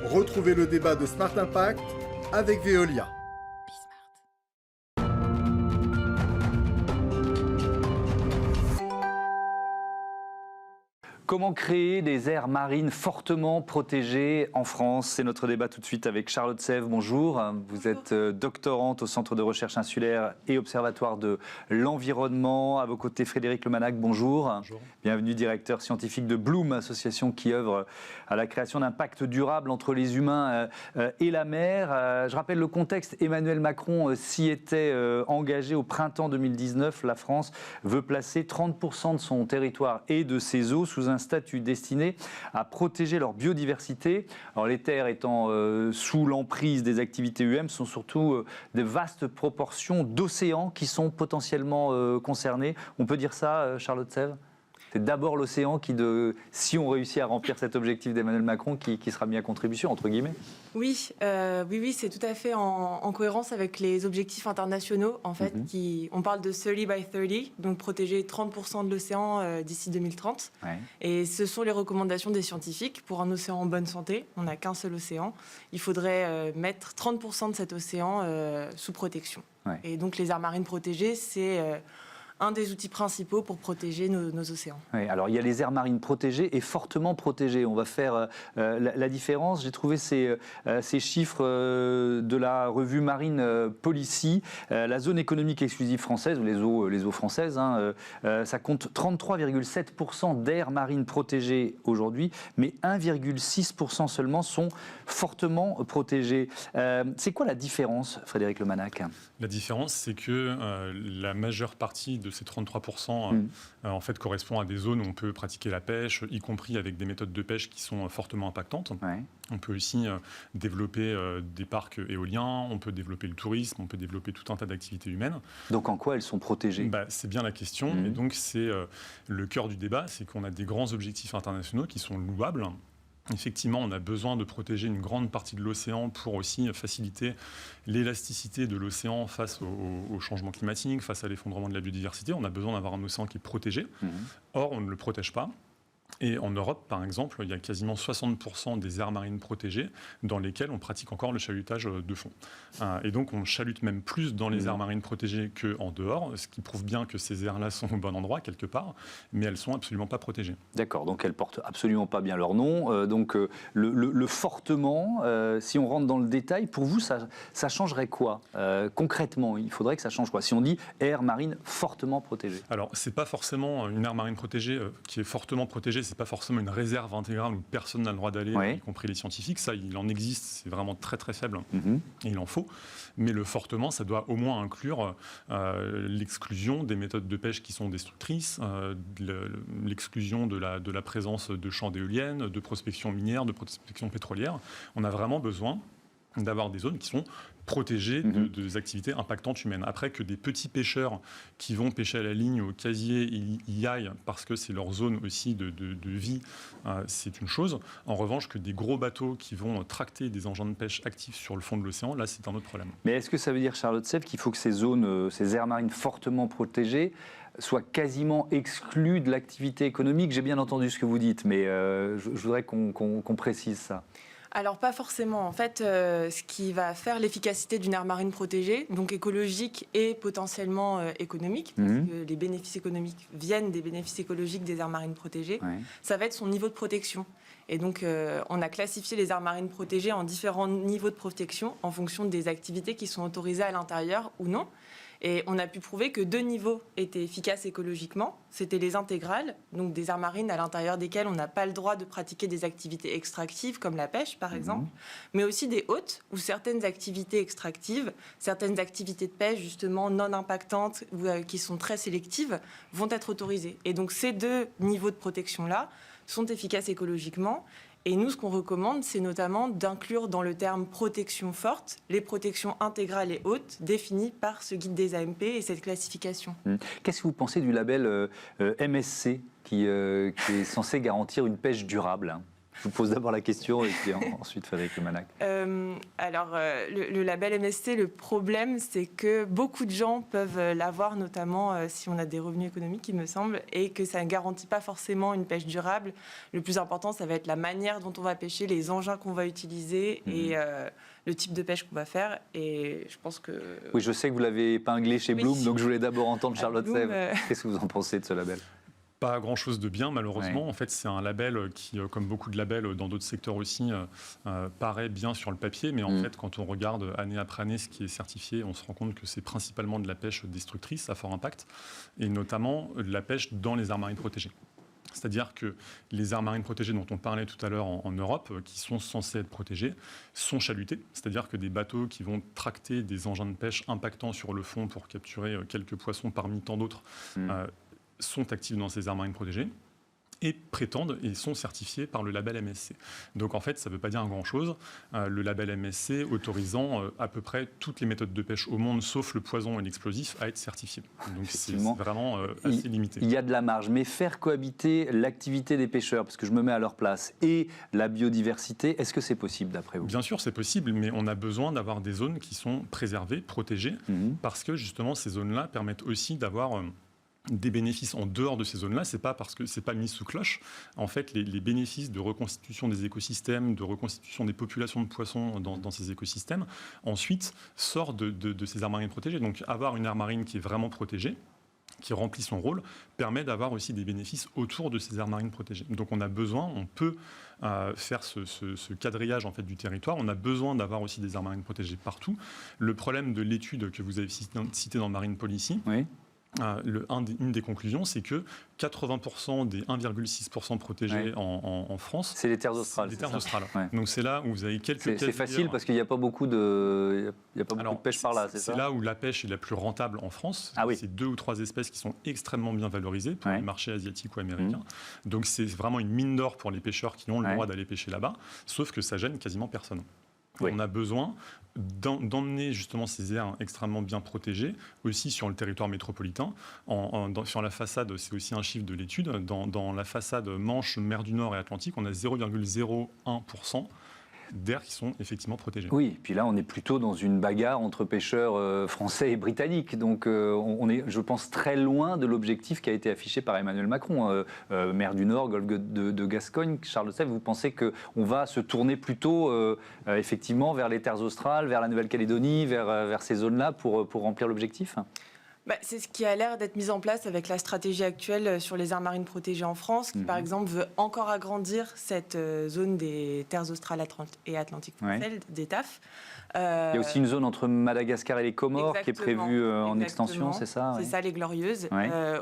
Retrouvez le débat de Smart Impact avec Veolia. Comment créer des aires marines fortement protégées en France? C'est notre débat tout de suite avec Charlotte Sèvres. Bonjour. Vous êtes doctorante au Centre de recherche insulaire et observatoire de l'environnement. À vos côtés, Frédéric Lemanac. Bonjour. Bonjour. Bienvenue, directeur scientifique de Bloom, association qui œuvre à la création d'un pacte durable entre les humains et la mer. Je rappelle le contexte. Emmanuel Macron s'y était engagé au printemps 2019. La France veut placer 30% de son territoire et de ses eaux sous un statut destiné à protéger leur biodiversité. Alors, les terres étant sous l'emprise des activités humaines sont surtout de vastes proportions d'océans qui sont potentiellement concernés. On peut dire ça, Charlotte Sèvres ? C'est d'abord l'océan qui, si on réussit à remplir cet objectif d'Emmanuel Macron, qui sera mis à contribution, entre guillemets. Oui, c'est tout à fait en cohérence avec les objectifs internationaux. En fait, on parle de 30 by 30, donc protéger 30% de l'océan d'ici 2030. Ouais. Et ce sont les recommandations des scientifiques pour un océan en bonne santé. On n'a qu'un seul océan. Il faudrait mettre 30% de cet océan sous protection. Ouais. Et donc les aires marines protégées, c'est un des outils principaux pour protéger nos océans. Oui, alors il y a les aires marines protégées et fortement protégées. On va faire la différence. J'ai trouvé ces chiffres de la revue Marine Policy. La zone économique exclusive française, ou les eaux françaises, ça compte 33,7% d'aires marines protégées aujourd'hui, mais 1,6% seulement sont fortement protégées. C'est quoi la différence, Frédéric Lemanac ? La différence, c'est que la majeure partie de ces 33% en fait, correspond à des zones où on peut pratiquer la pêche, y compris avec des méthodes de pêche qui sont fortement impactantes. Ouais. On peut aussi développer des parcs éoliens, on peut développer le tourisme, on peut développer tout un tas d'activités humaines. Donc en quoi elles sont protégées ? C'est bien la question. Et donc c'est le cœur du débat, c'est qu'on a des grands objectifs internationaux qui sont louables. Effectivement, on a besoin de protéger une grande partie de l'océan pour aussi faciliter l'élasticité de l'océan face au changement climatique, face à l'effondrement de la biodiversité. On a besoin d'avoir un océan qui est protégé. Or, on ne le protège pas. Et en Europe, par exemple, il y a quasiment 60% des aires marines protégées dans lesquelles on pratique encore le chalutage de fond. Et donc, on chalute même plus dans les aires marines protégées qu'en dehors, ce qui prouve bien que ces aires-là sont au bon endroit, quelque part, mais elles ne sont absolument pas protégées. D'accord, donc elles ne portent absolument pas bien leur nom. Donc, le fortement, si on rentre dans le détail, pour vous, ça changerait quoi concrètement? Il faudrait que ça change quoi si on dit aire marine fortement protégée? Alors, ce n'est pas forcément une aire marine protégée qui est fortement protégée. C'est pas forcément une réserve intégrale où personne n'a le droit d'aller, y compris les scientifiques. Ça, il en existe, c'est vraiment très très faible, et il en faut. Mais le fortement, ça doit au moins inclure l'exclusion des méthodes de pêche qui sont destructrices, l'exclusion de la présence de champs d'éoliennes, de prospection minière, de prospection pétrolière. On a vraiment besoin d'avoir des zones qui sont protégées des activités impactantes humaines. Après, que des petits pêcheurs qui vont pêcher à la ligne, au casier, y aillent parce que c'est leur zone aussi de vie, c'est une chose. En revanche, que des gros bateaux qui vont tracter des engins de pêche actifs sur le fond de l'océan, là, c'est un autre problème. Mais est-ce que ça veut dire, Charlotte Sèvres, qu'il faut que ces zones, ces aires marines fortement protégées soient quasiment exclues de l'activité économique? J'ai bien entendu ce que vous dites, mais je voudrais qu'on précise ça. Alors pas forcément. En fait, ce qui va faire l'efficacité d'une aire marine protégée, donc écologique et potentiellement économique, parce que les bénéfices économiques viennent des bénéfices écologiques des aires marines protégées, ça va être son niveau de protection. Et donc on a classifié les aires marines protégées en différents niveaux de protection en fonction des activités qui sont autorisées à l'intérieur ou non. Et on a pu prouver que 2 niveaux étaient efficaces écologiquement. C'était les intégrales, donc des aires marines à l'intérieur desquelles on n'a pas le droit de pratiquer des activités extractives, comme la pêche par exemple, mais aussi des hautes, où certaines activités extractives, certaines activités de pêche justement non impactantes, ou qui sont très sélectives, vont être autorisées. Et donc ces 2 niveaux de protection-là sont efficaces écologiquement. Et nous, ce qu'on recommande, c'est notamment d'inclure dans le terme protection forte les protections intégrales et hautes définies par ce guide des AMP et cette classification. Qu'est-ce que vous pensez du label MSC qui est censé garantir une pêche durable ? Je vous pose d'abord la question et puis ensuite Frédéric Lemanac. Le label MSC, le problème, c'est que beaucoup de gens peuvent l'avoir, notamment si on a des revenus économiques, il me semble, et que ça ne garantit pas forcément une pêche durable. Le plus important, ça va être la manière dont on va pêcher, les engins qu'on va utiliser et le type de pêche qu'on va faire. Et je pense que... Oui, je sais que vous l'avez épinglé chez Bloom, donc je voulais d'abord entendre Charlotte Bloom, Sèvres. Qu'est-ce que vous en pensez de ce label ? Pas grand-chose de bien, malheureusement. Ouais. En fait, c'est un label qui, comme beaucoup de labels dans d'autres secteurs aussi, paraît bien sur le papier. Mais en fait, quand on regarde année après année ce qui est certifié, on se rend compte que c'est principalement de la pêche destructrice à fort impact, et notamment de la pêche dans les aires marines protégées. C'est-à-dire que les aires marines protégées dont on parlait tout à l'heure en Europe, qui sont censées être protégées, sont chalutées. C'est-à-dire que des bateaux qui vont tracter des engins de pêche impactant sur le fond pour capturer quelques poissons parmi tant d'autres sont actifs dans ces aires marines protégées et prétendent et sont certifiés par le label MSC. Donc en fait, ça ne veut pas dire grand-chose. Le label MSC autorisant à peu près toutes les méthodes de pêche au monde, sauf le poison et l'explosif, à être certifiés. Donc c'est vraiment assez limité. Il y a de la marge, mais faire cohabiter l'activité des pêcheurs, parce que je me mets à leur place, et la biodiversité, est-ce que c'est possible d'après vous ? Bien sûr, c'est possible, mais on a besoin d'avoir des zones qui sont préservées, protégées, parce que justement ces zones-là permettent aussi d'avoir... des bénéfices en dehors de ces zones-là, c'est pas parce que c'est pas mis sous cloche. En fait, les bénéfices de reconstitution des écosystèmes, de reconstitution des populations de poissons dans ces écosystèmes, ensuite sortent de ces aires marines protégées. Donc, avoir une aire marine qui est vraiment protégée, qui remplit son rôle, permet d'avoir aussi des bénéfices autour de ces aires marines protégées. Donc, on a besoin, on peut faire ce quadrillage en fait du territoire. On a besoin d'avoir aussi des aires marines protégées partout. Le problème de l'étude que vous avez citée dans Marine Policy. Oui. Une des conclusions, c'est que 80% des 1,6% protégés en France, c'est les terres australes. C'est les terres australes. Ouais. Donc c'est là où vous avez quelques... C'est facile parce qu'il n'y a pas beaucoup de, beaucoup de pêche par là, c'est ça ? C'est là où la pêche est la plus rentable en France. Ah oui. C'est 2 ou 3 espèces qui sont extrêmement bien valorisées pour les marchés asiatiques ou américains. Donc c'est vraiment une mine d'or pour les pêcheurs qui ont le droit d'aller pêcher là-bas, sauf que ça gêne quasiment personne. On a besoin d'emmener justement ces aires extrêmement bien protégées aussi sur le territoire métropolitain. Sur la façade, c'est aussi un chiffre de l'étude, dans la façade Manche, mer du Nord et Atlantique, on a 0,01% d'aires qui sont effectivement protégées. Oui, puis là on est plutôt dans une bagarre entre pêcheurs français et britanniques, donc on est, je pense, très loin de l'objectif qui a été affiché par Emmanuel Macron. Mer du Nord, golfe de Gascogne, Charles Sèvres, vous pensez qu'on va se tourner plutôt effectivement vers les terres australes, vers la Nouvelle-Calédonie, vers ces zones-là pour remplir l'objectif ? C'est ce qui a l'air d'être mis en place avec la stratégie actuelle sur les aires marines protégées en France, qui par exemple veut encore agrandir cette zone des terres australes et atlantiques françaises, des TAF. Il y a aussi une zone entre Madagascar et les Comores qui est prévue en extension, c'est ça ? C'est ça, les Glorieuses,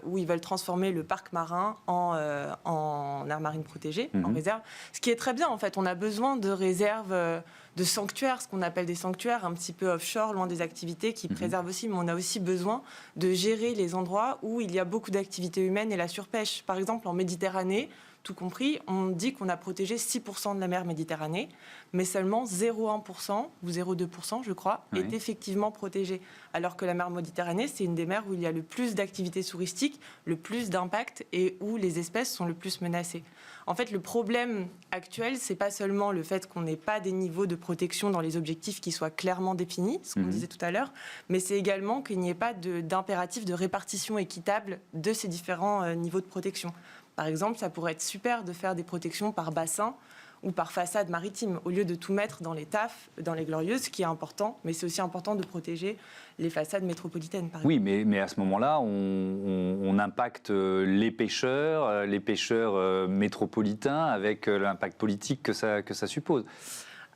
où ils veulent transformer le parc marin en aire marine protégée, en réserve. Ce qui est très bien, en fait. On a besoin de réserves, de sanctuaires, ce qu'on appelle des sanctuaires, un petit peu offshore, loin des activités, qui préservent aussi. Mais on a aussi besoin de gérer les endroits où il y a beaucoup d'activités humaines et la surpêche. Par exemple, en Méditerranée, tout compris, on dit qu'on a protégé 6% de la mer Méditerranée, mais seulement 0,1% ou 0,2%, je crois, est effectivement protégé. Alors que la mer Méditerranée, c'est une des mers où il y a le plus d'activités touristiques, le plus d'impact et où les espèces sont le plus menacées. En fait, le problème actuel, c'est pas seulement le fait qu'on n'ait pas des niveaux de protection dans les objectifs qui soient clairement définis, ce qu'on disait tout à l'heure, mais c'est également qu'il n'y ait pas d'impératif de répartition équitable de ces différents niveaux de protection. Par exemple, ça pourrait être super de faire des protections par bassin ou par façade maritime, au lieu de tout mettre dans les TAF, dans les Glorieuses, ce qui est important, mais c'est aussi important de protéger les façades métropolitaines, par exemple. Oui, mais à ce moment-là, on impacte les pêcheurs métropolitains avec l'impact politique que ça suppose.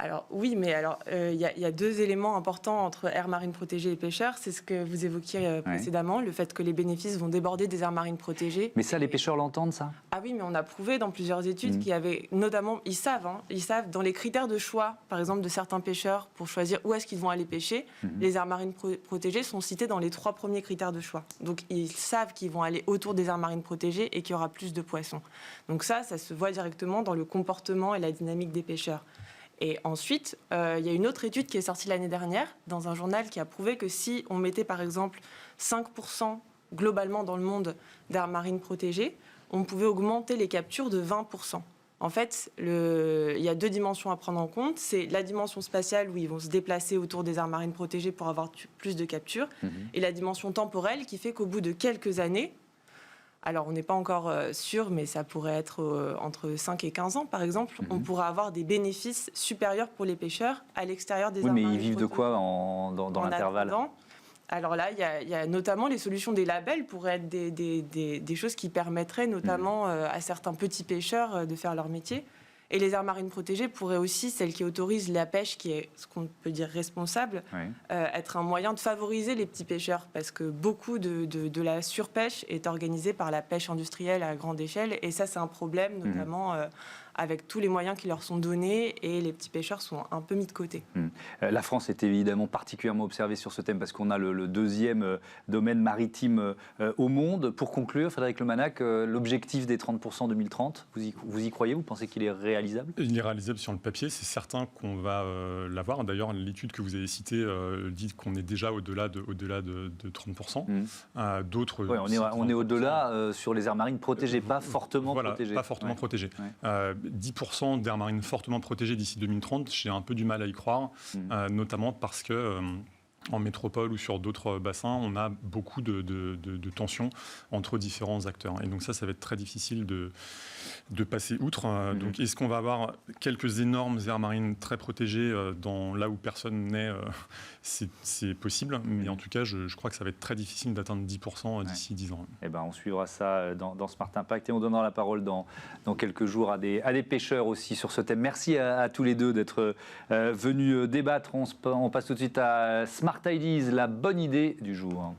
Alors oui, mais il y a 2 éléments importants entre aires marines protégées et pêcheurs. C'est ce que vous évoquiez précédemment, le fait que les bénéfices vont déborder des aires marines protégées. Mais ça, les pêcheurs l'entendent, ça ? Ah oui, mais on a prouvé dans plusieurs études qu'il y avait notamment, ils savent, dans les critères de choix, par exemple de certains pêcheurs, pour choisir où est-ce qu'ils vont aller pêcher, les aires marines protégées sont citées dans les 3 premiers critères de choix. Donc ils savent qu'ils vont aller autour des aires marines protégées et qu'il y aura plus de poissons. Donc ça se voit directement dans le comportement et la dynamique des pêcheurs. Et ensuite, il y a une autre étude qui est sortie l'année dernière dans un journal qui a prouvé que si on mettait par exemple 5% globalement dans le monde d'aires marines protégées, on pouvait augmenter les captures de 20%. En fait, il y a 2 dimensions à prendre en compte. C'est la dimension spatiale où ils vont se déplacer autour des aires marines protégées pour avoir plus de captures, et la dimension temporelle qui fait qu'au bout de quelques années, alors on n'est pas encore sûr, mais ça pourrait être entre 5 et 15 ans par exemple, on pourra avoir des bénéfices supérieurs pour les pêcheurs à l'extérieur des aires marines protégées. Mais ils vivent de quoi dans l'intervalle? Alors là, il y a notamment les solutions des labels pourraient être des choses qui permettraient notamment à certains petits pêcheurs de faire leur métier. Et les aires marines protégées pourraient aussi, celles qui autorisent la pêche, qui est ce qu'on peut dire responsable, être un moyen de favoriser les petits pêcheurs. Parce que beaucoup de la surpêche est organisée par la pêche industrielle à grande échelle. Et ça, c'est un problème, notamment avec tous les moyens qui leur sont donnés. Et les petits pêcheurs sont un peu mis de côté. La France est évidemment particulièrement observée sur ce thème parce qu'on a le deuxième domaine maritime au monde. Pour conclure, Frédéric Lemanac, l'objectif des 30% 2030, vous y croyez? Vous pensez qu'il est réalisable? Il est réalisable sur le papier, c'est certain qu'on va l'avoir. D'ailleurs, l'étude que vous avez citée dit qu'on est déjà au-delà de 30%. D'autres, on est au-delà sur les aires marines protégées, pas fortement protégées. Pas fortement protégées. 10% d'aires marines fortement protégées d'ici 2030, j'ai un peu du mal à y croire, notamment parce que en métropole ou sur d'autres bassins, on a beaucoup de tensions entre différents acteurs. Et donc ça va être très difficile de passer outre. Donc est-ce qu'on va avoir quelques énormes aires marines très protégées là où personne n'est? C'est possible, mais en tout cas, je crois que ça va être très difficile d'atteindre 10% d'ici 10 ans. Eh ben, on suivra ça dans Smart Impact et on donnera la parole dans quelques jours à des pêcheurs aussi sur ce thème. Merci à tous les deux d'être venus débattre. On passe tout de suite à Smart Ideas, la bonne idée du jour.